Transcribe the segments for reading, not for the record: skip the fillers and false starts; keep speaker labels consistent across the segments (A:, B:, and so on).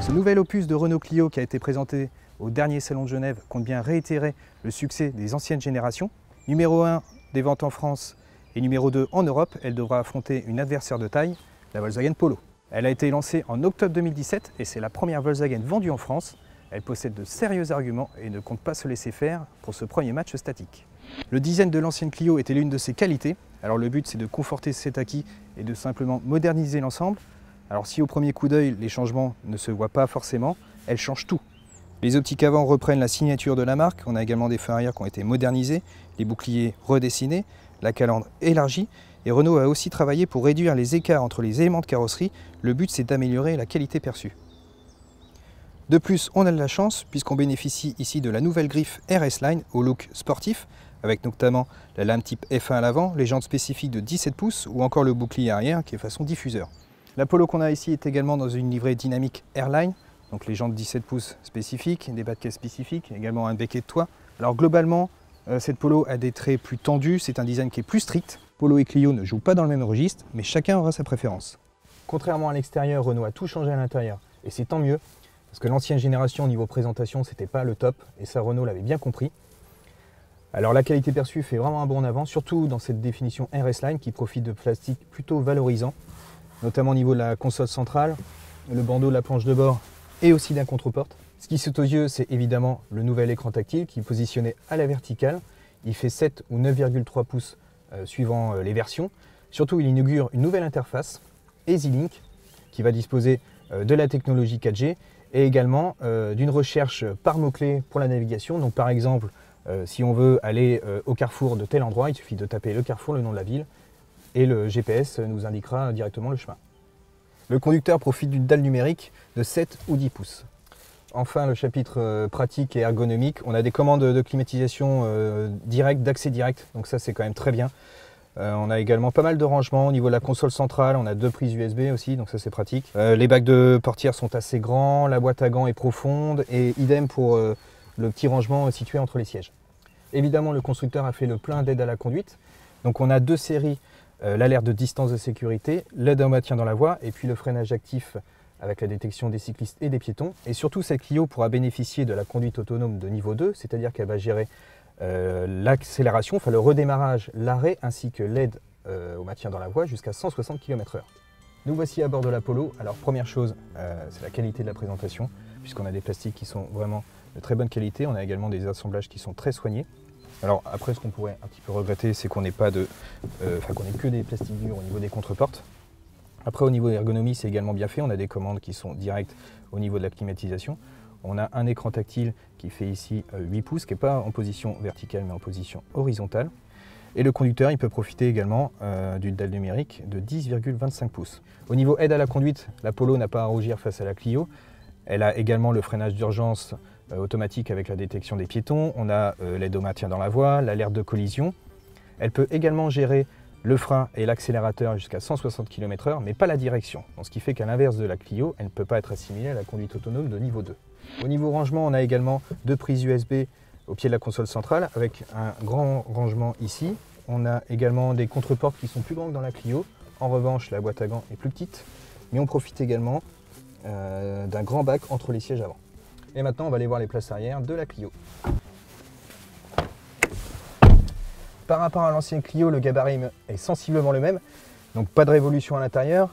A: Ce nouvel opus de Renault Clio qui a été présenté au dernier Salon de Genève compte bien réitérer le succès des anciennes générations. Numéro 1 des ventes en France et numéro 2 en Europe, elle devra affronter une adversaire de taille, la Volkswagen Polo. Elle a été lancée en octobre 2017 et c'est la première Volkswagen vendue en France. Elle possède de sérieux arguments et ne compte pas se laisser faire pour ce premier match statique. Le design de l'ancienne Clio était l'une de ses qualités. Alors le but c'est de conforter cet acquis et de simplement moderniser l'ensemble. Alors si au premier coup d'œil les changements ne se voient pas forcément, elle change tout. Les optiques avant reprennent la signature de la marque. On a également des feux arrière qui ont été modernisés, les boucliers redessinés, la calandre élargie. Et Renault a aussi travaillé pour réduire les écarts entre les éléments de carrosserie. Le but c'est d'améliorer la qualité perçue. De plus, on a de la chance puisqu'on bénéficie ici de la nouvelle griffe RS Line au look sportif, avec notamment la lame type F1 à l'avant, les jantes spécifiques de 17 pouces ou encore le bouclier arrière qui est façon diffuseur. La Polo qu'on a ici est également dans une livrée dynamique Airline, donc les jantes 17 pouces spécifiques, des bas de caisse spécifiques, également un becquet de toit. Alors globalement, cette Polo a des traits plus tendus, c'est un design qui est plus strict. Polo et Clio ne jouent pas dans le même registre, mais chacun aura sa préférence. Contrairement à l'extérieur, Renault a tout changé à l'intérieur, et c'est tant mieux. Parce que l'ancienne génération au niveau présentation c'était pas le top et ça Renault l'avait bien compris. Alors la qualité perçue fait vraiment un bond en avant, surtout dans cette définition RS Line qui profite de plastique plutôt valorisant, notamment au niveau de la console centrale, le bandeau de la planche de bord et aussi d'un contre-porte. Ce qui saute aux yeux c'est évidemment le nouvel écran tactile qui est positionné à la verticale. Il fait 7 ou 9,3 pouces suivant les versions. Surtout il inaugure une nouvelle interface EasyLink qui va disposer de la technologie 4G et également d'une recherche par mots-clés pour la navigation. Donc par exemple, si on veut aller au carrefour de tel endroit, il suffit de taper le carrefour, le nom de la ville, et le GPS nous indiquera directement le chemin. Le conducteur profite d'une dalle numérique de 7 ou 10 pouces. Enfin, le chapitre pratique et ergonomique, on a des commandes de climatisation directes, d'accès direct, donc ça c'est quand même très bien. On a également pas mal de rangements au niveau de la console centrale, on a 2 prises USB aussi, donc ça c'est pratique. Les bacs de portière sont assez grands, la boîte à gants est profonde et idem pour le petit rangement situé entre les sièges. Évidemment le constructeur a fait le plein d'aide à la conduite, donc on a 2 séries, l'alerte de distance de sécurité, l'aide au maintien dans la voie et puis le freinage actif avec la détection des cyclistes et des piétons. Et surtout cette Clio pourra bénéficier de la conduite autonome de niveau 2, c'est-à-dire qu'elle va gérer l'accélération, enfin le redémarrage, l'arrêt ainsi que l'aide au maintien dans la voie jusqu'à 160 km/h. Nous voici à bord de la Polo. Alors première chose, c'est la qualité de la présentation, puisqu'on a des plastiques qui sont vraiment de très bonne qualité. On a également des assemblages qui sont très soignés. Alors après, ce qu'on pourrait un petit peu regretter, c'est qu'on n'ait pas qu'on n'ait que des plastiques durs au niveau des contreportes. Après, au niveau ergonomie, c'est également bien fait. On a des commandes qui sont directes au niveau de la climatisation. On a un écran tactile qui fait ici 8 pouces, qui n'est pas en position verticale, mais en position horizontale. Et le conducteur, il peut profiter également d'une dalle numérique de 10,25 pouces. Au niveau aide à la conduite, la Polo n'a pas à rougir face à la Clio. Elle a également le freinage d'urgence automatique avec la détection des piétons. On a l'aide au maintien dans la voie, l'alerte de collision. Elle peut également gérer le frein et l'accélérateur jusqu'à 160 km/h, mais pas la direction. Donc, ce qui fait qu'à l'inverse de la Clio, elle ne peut pas être assimilée à la conduite autonome de niveau 2. Au niveau rangement, on a également 2 prises USB au pied de la console centrale avec un grand rangement ici. On a également des contreportes qui sont plus grands que dans la Clio. En revanche, la boîte à gants est plus petite, mais on profite également d'un grand bac entre les sièges avant. Et maintenant, on va aller voir les places arrière de la Clio. Par rapport à l'ancienne Clio, le gabarit est sensiblement le même, donc pas de révolution à l'intérieur.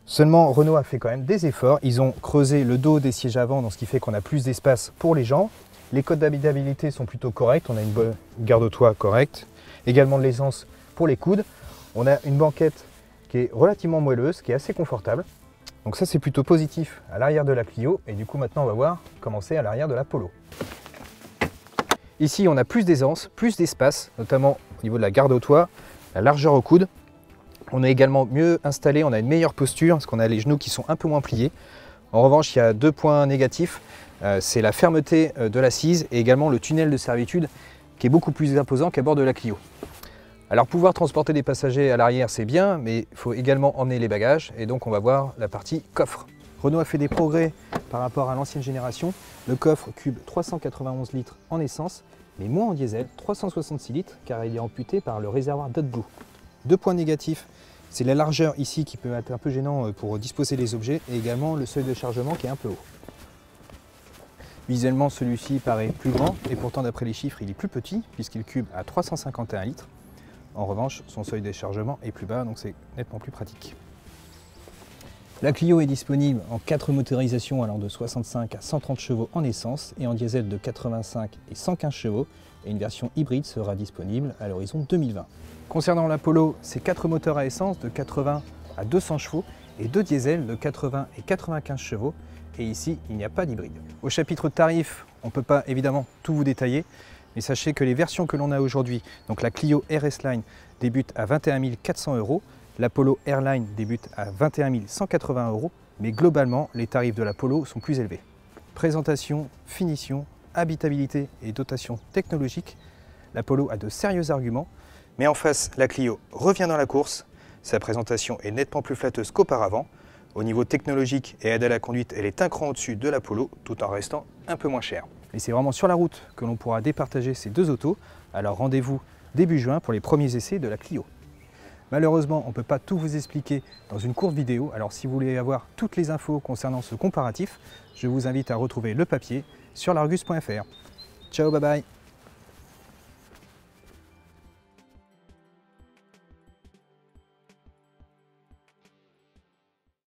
A: Seulement, Renault a fait quand même des efforts. Ils ont creusé le dos des sièges avant, donc ce qui fait qu'on a plus d'espace pour les jambes. Les codes d'habitabilité sont plutôt corrects. On a une bonne garde-toit correcte. Également de l'aisance pour les coudes. On a une banquette qui est relativement moelleuse, qui est assez confortable. Donc ça, c'est plutôt positif à l'arrière de la Clio. Et du coup, maintenant, on va voir comment c'est à l'arrière de la Polo. Ici, on a plus d'aisance, plus d'espace, notamment au niveau de la garde au toit, la largeur au coude. On est également mieux installé, on a une meilleure posture, parce qu'on a les genoux qui sont un peu moins pliés. En revanche, il y a 2 points négatifs. C'est la fermeté de l'assise et également le tunnel de servitude qui est beaucoup plus imposant qu'à bord de la Clio. Alors pouvoir transporter des passagers à l'arrière, c'est bien, mais il faut également emmener les bagages et donc on va voir la partie coffre. Renault a fait des progrès par rapport à l'ancienne génération. Le coffre cube 391 litres en essence, mais moins en diesel, 366 litres, car il est amputé par le réservoir d'AdBlue. 2 points négatifs, C'est la largeur ici qui peut être un peu gênant pour disposer les objets et également le seuil de chargement qui est un peu haut. Visuellement, celui-ci paraît plus grand et pourtant d'après les chiffres, il est plus petit puisqu'il cube à 351 litres. En revanche, son seuil de chargement est plus bas, donc c'est nettement plus pratique. La Clio est disponible en 4 motorisations allant de 65 à 130 chevaux en essence et en diesel de 85 et 115 chevaux, et une version hybride sera disponible à l'horizon 2020. Concernant la Polo, c'est 4 moteurs à essence de 80 à 200 chevaux et 2 diesels de 80 et 95 chevaux, et ici il n'y a pas d'hybride. Au chapitre tarif, on ne peut pas évidemment tout vous détailler, mais sachez que les versions que l'on a aujourd'hui, donc la Clio RS Line débute à 21 400 €, la Polo Airline débute à 21 180 €, mais globalement, les tarifs de la Polo sont plus élevés. Présentation, finition, habitabilité et dotation technologique, la Polo a de sérieux arguments, mais en face, la Clio revient dans la course. Sa présentation est nettement plus flatteuse qu'auparavant. Au niveau technologique et aide à la conduite, elle est un cran au-dessus de la Polo, tout en restant un peu moins chère. Et c'est vraiment sur la route que l'on pourra départager ces deux autos, alors rendez-vous début juin pour les premiers essais de la Clio. Malheureusement, on ne peut pas tout vous expliquer dans une courte vidéo, alors si vous voulez avoir toutes les infos concernant ce comparatif, je vous invite à retrouver le papier sur largus.fr. Ciao, bye bye!